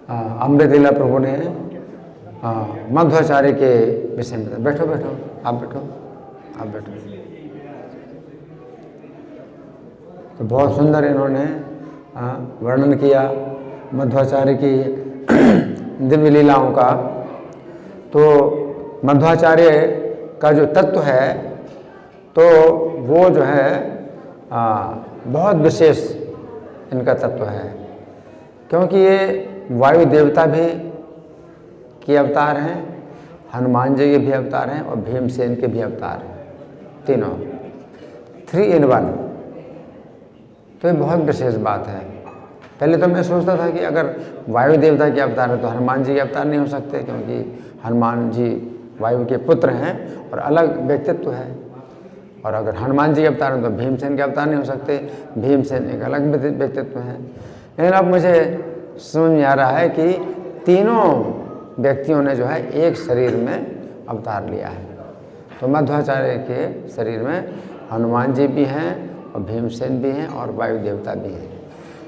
अमृत लीला प्रभु ने मध्वाचार्य के विषय में। बैठो बैठो, आप बैठो, आप बैठो। तो बहुत सुंदर इन्होंने वर्णन किया मध्वाचार्य की दिव्य लीलाओं का। तो मध्वाचार्य का जो तत्व है तो वो जो है बहुत विशेष इनका तत्व है, क्योंकि ये वायु देवता भी के अवतार हैं, हनुमान जी के भी अवतार हैं और भीमसेन के भी अवतार हैं, तीनों 3 in 1। तो ये बहुत विशेष बात है। पहले तो मैं सोचता था कि अगर वायु देवता के अवतार है तो हनुमान जी के अवतार नहीं हो सकते, क्योंकि हनुमान जी वायु के पुत्र हैं और अलग व्यक्तित्व है। और अगर हनुमान जी के अवतार हैं तो भीमसेन के अवतार नहीं हो सकते, भीमसेन एक अलग व्यक्तित्व है। लेकिन अब मुझे समझ में आ रहा है कि तीनों व्यक्तियों ने जो है एक शरीर में अवतार लिया है। तो मध्वाचार्य के शरीर में हनुमान जी भी हैं और भीमसेन भी हैं और वायु देवता भी हैं।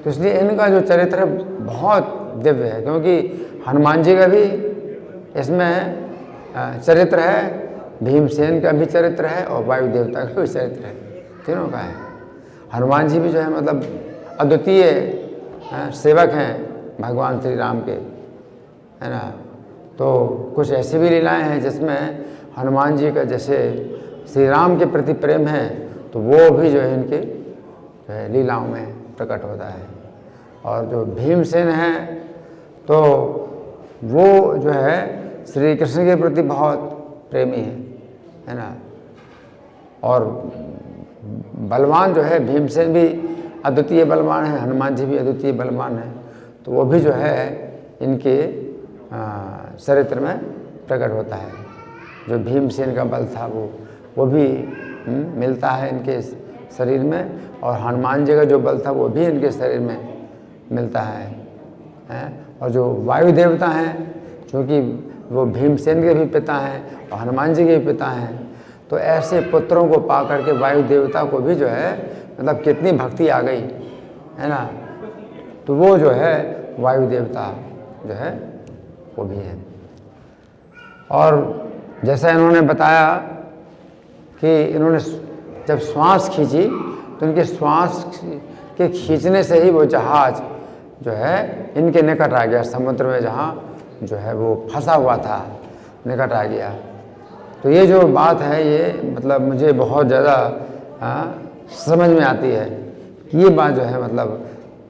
तो इसलिए इनका जो चरित्र बहुत दिव्य है, क्योंकि हनुमान जी का भी इसमें चरित्र है, भीमसेन का भी चरित्र है और वायु देवता का भी चरित्र है, तीनों का है। हनुमान जी भी जो है मतलब अद्वितीय सेवक हैं भगवान श्री राम के, है ना। तो कुछ ऐसी भी लीलाएं हैं जिसमें हनुमान जी का जैसे श्री राम के प्रति प्रेम है, तो वो भी जो है इनके जो है लीलाओं में प्रकट होता है। और जो भीमसेन है तो वो जो है श्री कृष्ण के प्रति बहुत प्रेमी है ना। और बलवान जो है भीमसेन भी अद्वितीय बलवान है, हनुमान जी भी अद्वितीय बलवान है। तो वो भी जो है इनके चरित्र में प्रकट होता है। जो भीमसेन का बल था वो भी मिलता है इनके शरीर में, और हनुमान जी का जो बल था वो भी इनके शरीर में मिलता है। और जो वायु देवता हैं, क्योंकि वो भीमसेन के भी पिता हैं और हनुमान जी के भी पिता हैं, तो ऐसे पुत्रों को पा करके वायु देवता को भी जो है मतलब कितनी भक्ति आ गई, है ना। तो वो जो है वायु देवता जो है वो भी है। और जैसा इन्होंने बताया कि इन्होंने जब श्वास खींची तो इनके श्वास के खींचने से ही वो जहाज जो है इनके निकट आ गया, समुद्र में जहाँ जो है वो फंसा हुआ था निकट आ गया। तो ये जो बात है ये मतलब मुझे बहुत ज़्यादा समझ में आती है कि ये बात जो है मतलब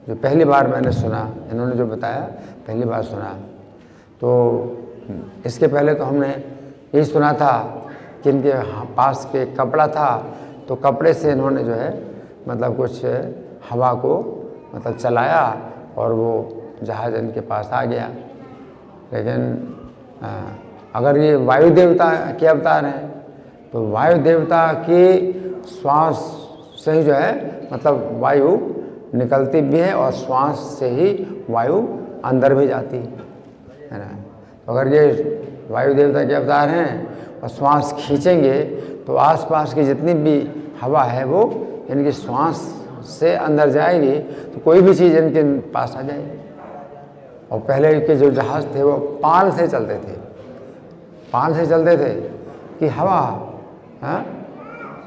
जो पहली बार मैंने सुना, इन्होंने जो बताया पहली बार सुना। तो इसके पहले तो हमने यही सुना था कि इनके पास के कपड़ा था, तो कपड़े से इन्होंने जो है मतलब कुछ हवा को मतलब चलाया और वो जहाज इनके पास आ गया। लेकिन अगर ये वायु देवता के अवतार हैं तो वायु देवता की श्वास से ही जो है मतलब वायु निकलती भी है और श्वास से ही वायु अंदर भी जाती है ना। तो अगर ये वायु देवता के अवतार हैं और श्वास खींचेंगे तो आसपास की जितनी भी हवा है वो इनकी श्वास से अंदर जाएगी, तो कोई भी चीज़ इनके पास आ जाएगी। और पहले के जो जहाज़ थे वो पाल से चलते थे, पाल से चलते थे कि हवा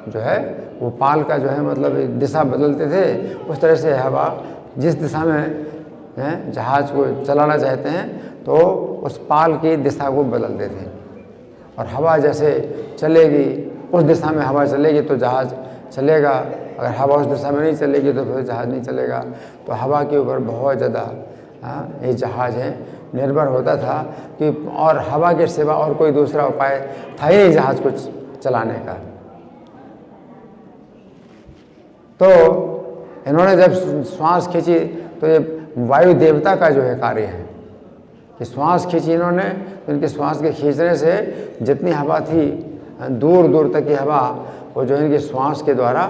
जो है वो पाल का जो है मतलब दिशा बदलते थे। उस तरह से हवा जिस दिशा में जहाज़ को चलाना चाहते हैं तो उस पाल की दिशा को बदलते थे। और हवा जैसे चलेगी उस दिशा में हवा चलेगी तो जहाज़ चलेगा, अगर हवा उस दिशा में नहीं चलेगी तो फिर जहाज़ नहीं चलेगा। तो हवा के ऊपर बहुत ज़्यादा ये जहाज़ है निर्भर होता था कि और हवा के सिवा और कोई दूसरा उपाय था ही नहीं जहाज़ को चलाने का। तो इन्होंने जब श्वास खींची तो ये वायु देवता का जो है कार्य है कि श्वास खींची इन्होंने, तो इनके श्वास के खींचने से जितनी हवा थी दूर दूर तक की हवा वो जो इनके श्वास के द्वारा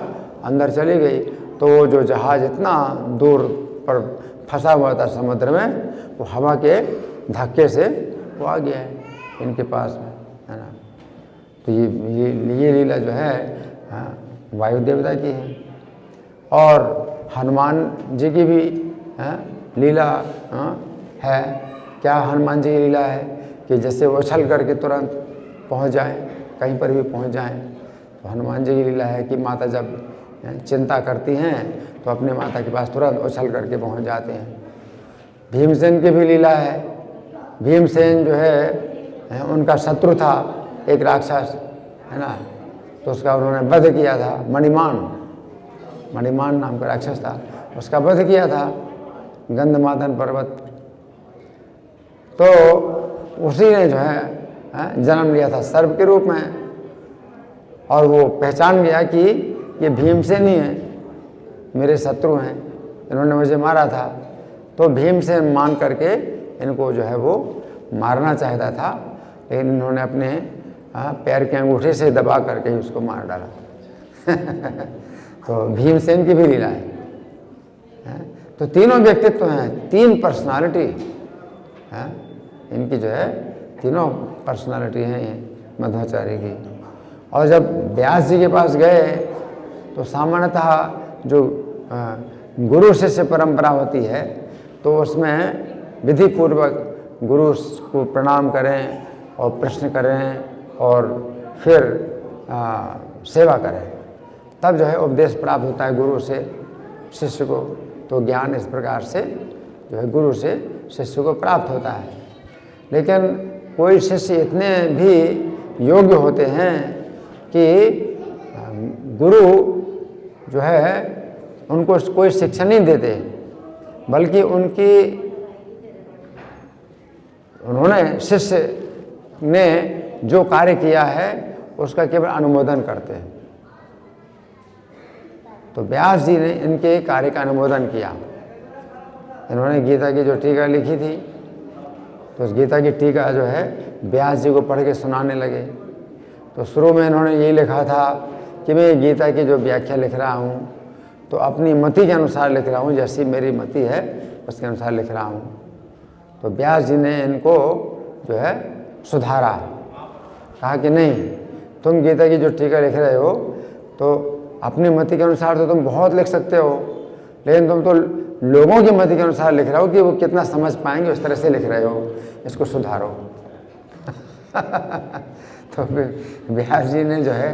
अंदर चली गई। तो वो जो जहाज़ इतना दूर पर फंसा हुआ था समुद्र में, वो हवा के धक्के से वो आ गया है इनके पास में, है ना। तो ये लीला जो है वायु देवता की है। और हनुमान जी की भी लीला है क्या हनुमान जी की लीला है कि जैसे उछल करके तुरंत पहुंच जाएं, कहीं पर भी पहुंच जाएं। तो हनुमान जी की लीला है कि माता जब चिंता करती हैं तो अपने माता के पास तुरंत उछल करके पहुंच जाते हैं। भीमसेन की भी लीला है। भीमसेन जो है उनका शत्रु था एक राक्षस, है ना, तो उसका उन्होंने वध किया था। मणिमान नाम का राक्षस था, उसका वध किया था गंधमादन पर्वत। तो उसी ने जो है जन्म लिया था सर्प के रूप में, और वो पहचान गया कि ये भीमसेन ही है, मेरे शत्रु हैं, इन्होंने मुझे मारा था। तो भीमसेन मान करके इनको जो है वो मारना चाहता था, लेकिन इन्होंने अपने पैर के अंगूठे से दबा करके ही उसको मार डाला। तो भीमसेन की भी लीला है। तो तीनों व्यक्तित्व हैं, तीन पर्सनालिटी है इनकी, जो है तीनों पर्सनालिटी हैं ये मध्वाचार्य की। और जब व्यास जी के पास गए तो सामान्यतः जो गुरु शिष्य परंपरा होती है तो उसमें विधि पूर्वक गुरु को प्रणाम करें और प्रश्न करें और फिर सेवा करें, तब जो है उपदेश प्राप्त होता है गुरु से शिष्य को। तो ज्ञान इस प्रकार से जो है गुरु से शिष्य को प्राप्त होता है। लेकिन कोई शिष्य इतने भी योग्य होते हैं कि गुरु जो है उनको कोई शिक्षा नहीं देते, बल्कि उन्होंने शिष्य ने जो कार्य किया है उसका केवल अनुमोदन करते हैं। तो व्यास जी ने इनके कार्य का अनुमोदन किया। इन्होंने गीता की जो टीका लिखी थी तो उस गीता की टीका जो है व्यास जी को पढ़ के सुनाने लगे। तो शुरू में इन्होंने यही लिखा था कि मैं गीता की जो व्याख्या लिख रहा हूँ तो अपनी मति के अनुसार लिख रहा हूँ, जैसी मेरी मति है उसके अनुसार लिख रहा हूँ। तो व्यास जी ने इनको जो है सुधारा, कहा कि नहीं, तुम गीता की जो टीका लिख रहे हो तो अपनी मति के अनुसार तो तुम बहुत लिख सकते हो, लेकिन तुम तो लोगों की मति के अनुसार लिख रहे हो कि वो कितना समझ पाएंगे उस तरह से लिख रहे हो, इसको सुधारो। तो फिर व्यास जी ने जो है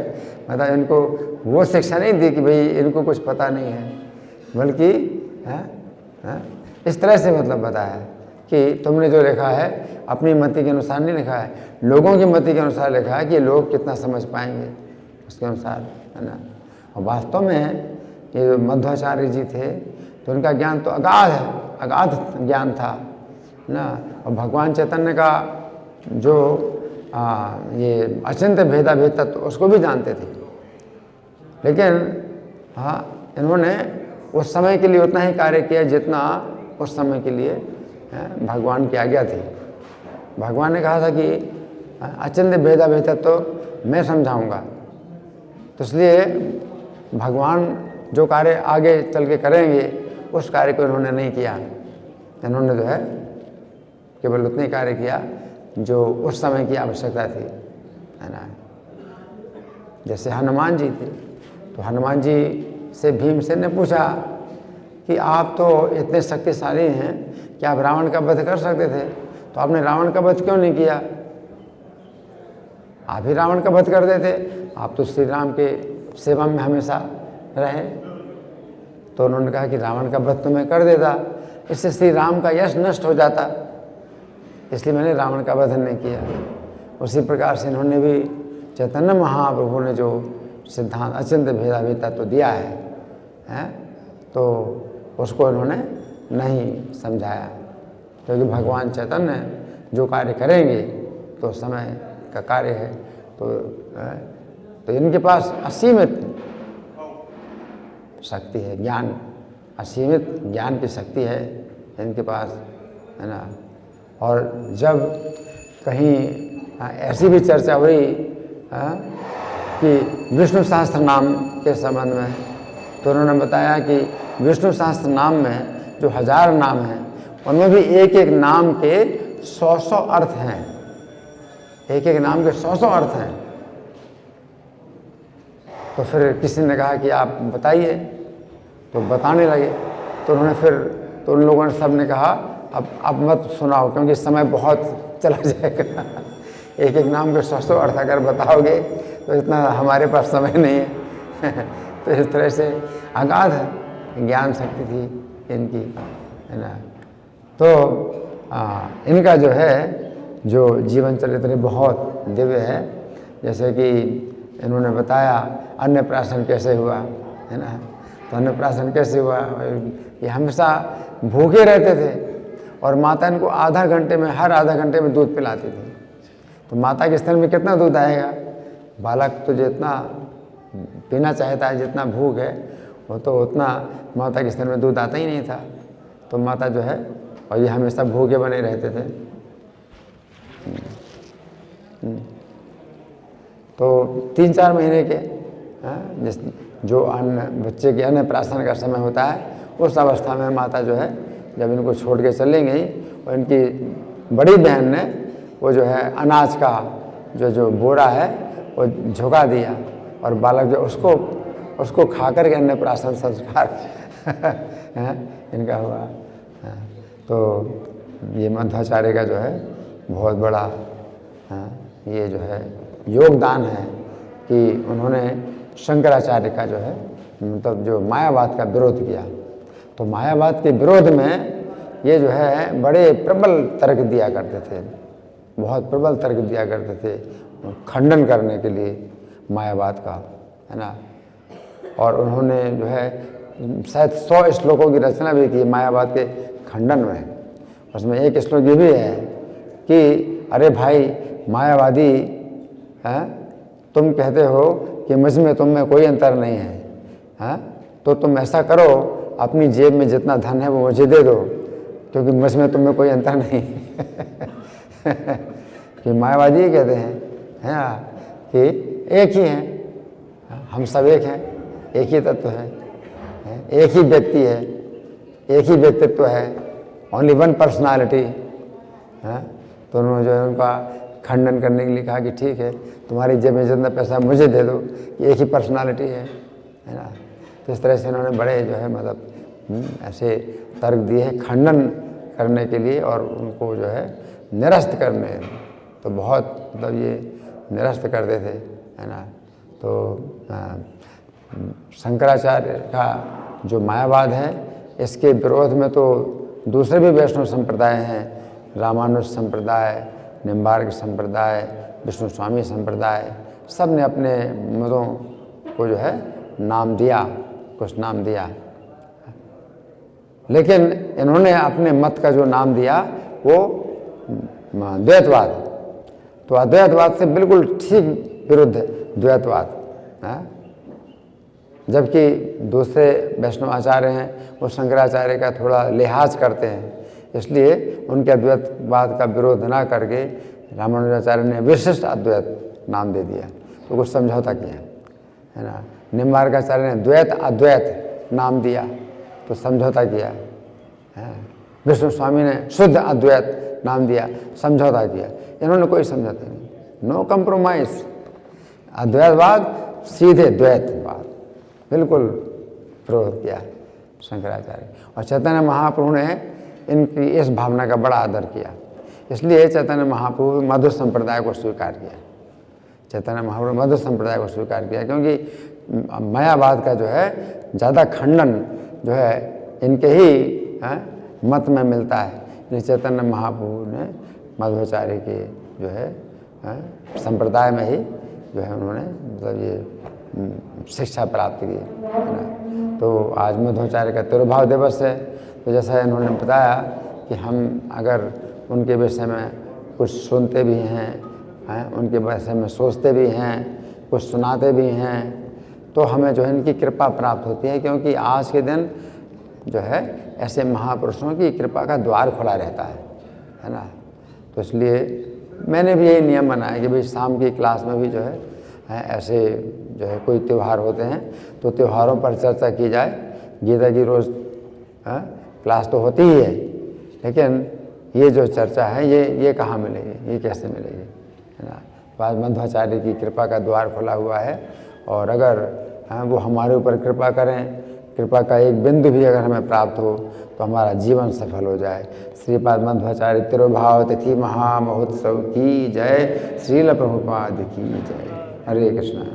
मतलब इनको वो शिक्षा नहीं दी कि भाई इनको कुछ पता नहीं है, बल्कि इस तरह से मतलब बताया कि तुमने जो लिखा है अपनी मति के अनुसार नहीं लिखा है, लोगों की मति के अनुसार लिखा है कि लोग कितना समझ पाएंगे उसके अनुसार, है ना। और वास्तव में ये जो मध्वाचार्य जी थे तो उनका ज्ञान तो अगाध ज्ञान था ना। और भगवान चैतन्य का जो ये अचिंत्य भेदाभेद तत्व उसको भी जानते थे, लेकिन इन्होंने उस समय के लिए उतना ही कार्य किया जितना उस समय के लिए भगवान की आज्ञा थी। भगवान ने कहा था कि अचिंत्य भेदाभेद तत्व मैं समझाऊंगा, तो इसलिए भगवान जो कार्य आगे चल के करेंगे उस कार्य को इन्होंने नहीं किया। इन्होंने जो है केवल उतने कार्य किया जो उस समय की आवश्यकता थी, है ना। जैसे हनुमान जी थे तो हनुमान जी से भीमसेन ने पूछा कि आप तो इतने शक्तिशाली हैं कि आप रावण का वध कर सकते थे, तो आपने रावण का वध क्यों नहीं किया? आप ही रावण का वध कर देते, आप तो श्री राम के सेवा में हमेशा रहे। तो उन्होंने कहा कि रावण का वध तो मैं कर देता, इससे श्री राम का यश नष्ट हो जाता, इसलिए मैंने रावण का वध नहीं किया। उसी प्रकार से इन्होंने भी चैतन्य महाप्रभु ने जो सिद्धांत अचिंत्य भेदाभेद तत्व दिया है तो उसको इन्होंने नहीं समझाया, क्योंकि भगवान चैतन्य जो कार्य करेंगे तो समय का कार्य है। तो इनके पास असीमित शक्ति है, ज्ञान, असीमित ज्ञान की शक्ति है इनके पास, है ना। और जब कहीं ऐसी भी चर्चा हुई कि विष्णु सहस्त्र नाम के संबंध में, तो उन्होंने बताया कि विष्णु सहस्त्र नाम में जो 1000 नाम हैं उनमें भी एक एक नाम के 100 अर्थ हैं, एक एक नाम के 100 अर्थ हैं। तो फिर किसी ने कहा कि आप बताइए, तो बताने लगे। तो उन्होंने फिर तो उन लोगों ने सब ने कहा अब मत सुनाओ क्योंकि समय बहुत चला जाएगा। एक एक नाम के 100 अर्थ अगर बताओगे तो इतना हमारे पास समय नहीं है। तो इस तरह से अगाध ज्ञान शक्ति थी इनकी, है ना। तो इनका जो है जो जीवन चरित्र बहुत दिव्य है। जैसे कि इन्होंने बताया अन्नप्राशन कैसे हुआ, है ना। तो अन्नप्राशन कैसे हुआ, ये हमेशा भूखे रहते थे और माता इनको आधा घंटे में, हर आधा घंटे में दूध पिलाती थी। तो माता के स्तन में कितना दूध आएगा, बालक तो जितना पीना चाहता है, जितना भूख है वो तो उतना माता के स्तन में दूध आता ही नहीं था। तो माता जो है, और ये हमेशा भूखे बने रहते थे। तो 3-4 महीने के जिस जो बच्चे के अन्नप्राशन का समय होता है, उस अवस्था में माता जो है जब इनको छोड़ के चली गई और इनकी बड़ी बहन ने वो जो है अनाज का जो बोरा है वो झुका दिया और बालक जो उसको खा कर के अन्नप्राशन संस्कार इनका हुआ। तो ये मध्वाचार्य का जो है बहुत बड़ा ये जो है योगदान है कि उन्होंने शंकराचार्य का जो है मतलब जो मायावाद का विरोध किया। तो मायावाद के विरोध में ये जो है बड़े प्रबल तर्क दिया करते थे, बहुत प्रबल तर्क दिया करते थे खंडन करने के लिए मायावाद का, है ना। और उन्होंने जो है शायद 100 श्लोकों की रचना भी की मायावाद के खंडन में। उसमें एक श्लोक ये भी है कि अरे भाई मायावादी हैं, तुम कहते हो कि मुझ में तुम में कोई अंतर नहीं है, तो तुम ऐसा करो अपनी जेब में जितना धन है वो मुझे दे दो, क्योंकि मुझ में तुम में कोई अंतर नहीं। कि मायावादी ये कहते हैं कि एक ही हैं, हम सब एक हैं, एक ही तत्व है, एक ही व्यक्ति है, एक ही व्यक्तित्व है, ओनली वन पर्सनालिटी। तो उन्होंने जो है उनका खंडन करने के लिए कहा कि ठीक है, तुम्हारी जेब में जितना पैसा मुझे दे दो, ये एक ही पर्सनालिटी है ना। तो इस तरह से इन्होंने बड़े जो है मतलब ऐसे तर्क दिए हैं खंडन करने के लिए और उनको जो है निरस्त करने। तो बहुत मतलब ये निरस्त करते थे, है ना। तो शंकराचार्य का जो मायावाद है इसके विरोध में तो दूसरे भी वैष्णव संप्रदाय हैं, रामानुज संप्रदाय, निम्बार्क संप्रदाय, विष्णु स्वामी संप्रदाय, सब ने अपने मतों को जो है नाम दिया, कुछ नाम दिया। लेकिन इन्होंने अपने मत का जो नाम दिया वो द्वैतवाद। तो अद्वैतवाद से बिल्कुल ठीक विरुद्ध है द्वैतवाद। जबकि दूसरे वैष्णव आचार्य हैं वो शंकराचार्य का थोड़ा लिहाज करते हैं, इसलिए उनके अद्वैतवाद का विरोध ना करके रामानुजाचार्य ने विशिष्ट अद्वैत नाम दे दिया, तो कुछ समझौता किया, है ना। निम्बार्काचार्य ने द्वैत अद्वैत नाम दिया तो समझौता किया, है। विष्णु स्वामी ने शुद्ध अद्वैत नाम दिया, समझौता किया। इन्होंने कोई समझौता नहीं, नो कंप्रोमाइज। अद्वैतवाद सीधे द्वैतवाद, बिल्कुल विरोध किया शंकराचार्य। और चैतन्य महाप्रभु ने इनकी इस भावना का बड़ा आदर किया, इसलिए चैतन्य महाप्रभु मध्व संप्रदाय को स्वीकार किया। चैतन्य महाप्रभु मध्व संप्रदाय को स्वीकार किया क्योंकि मायावाद का जो है ज़्यादा खंडन जो है इनके ही मत में मिलता है। चैतन्य महाप्रभु ने मध्वाचार्य के जो है संप्रदाय में ही जो है उन्होंने मतलब ये शिक्षा प्राप्त की, है ना। तो आज मध्वाचार्य का तिरुभाव दिवस है, तो जैसा इन्होंने बताया कि हम अगर उनके विषय में कुछ सुनते भी हैं, उनके विषय में सोचते भी हैं, कुछ सुनाते भी हैं, तो हमें जो है इनकी कृपा प्राप्त होती है। क्योंकि आज के दिन जो है ऐसे महापुरुषों की कृपा का द्वार खुला रहता है ना। तो इसलिए मैंने भी यही नियम बनाया कि भाई शाम की क्लास में भी जो है ऐसे जो है कोई त्यौहार होते हैं तो त्योहारों पर चर्चा की जाए। गीता की रोज़ क्लास तो होती ही है, लेकिन ये जो चर्चा है ये कहाँ मिलेगी, ये कैसे मिलेगी, है ना। तो आज मध्वाचार्य की कृपा का द्वार खुला हुआ है और अगर वो हमारे ऊपर कृपा करें कृपा का एक बिंदु भी अगर हमें प्राप्त हो तो हमारा जीवन सफल हो जाए। श्रीपाद मध्वाचार्य तिरुभाव तिथि महामहोत्सव की जय। श्रील प्रभुपाद की जय। हरे कृष्णा।